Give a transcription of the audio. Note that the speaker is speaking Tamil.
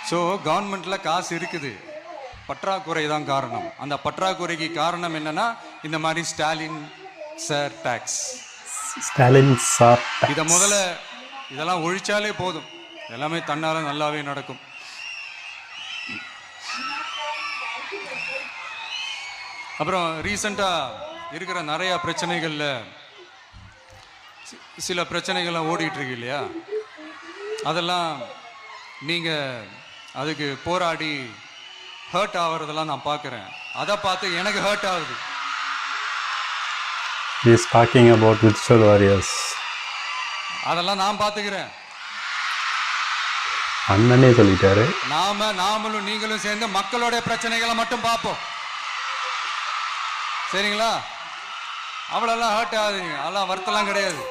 ஸோ கவர்மெண்ட்டில் காசு இருக்குது, பற்றாக்குறை தான் காரணம். அந்த பற்றாக்குறைக்கு காரணம் என்னன்னா இந்த மாதிரி ஸ்டாலின் சார் டாக்ஸ். இதை முதல்ல இதெல்லாம் ஒழிச்சாலே போதும், எல்லாமே தன்னால நல்லாவே நடக்கும். அப்புறம் ரீசண்டாக இருக்கிற நிறையா பிரச்சனைகளில் சில பிரச்சனைகள்லாம் ஓடிட்டு இருக்கு இல்லையா, அதெல்லாம் நீங்கள் அதுக்கு போராடி ஹர்ட் ஆகிறதெல்லாம் நான் பார்க்குறேன். அதை பார்த்து எனக்கு ஹர்ட் ஆகுது. He is talking about virtual warriors. அதெல்லாம் நான் பார்த்துக்கிறேன். அண்ணனே சொல்லிட்டாரு. நாமளும் நீங்களும் சேர்ந்து மக்களோட பிரச்சனைகளை மட்டும் பார்ப்போம், சரிங்களா? அவ்வளோலாம் ஹர்ட் ஆகுதுங்க, அதெல்லாம் வருத்தலாம் கிடையாது.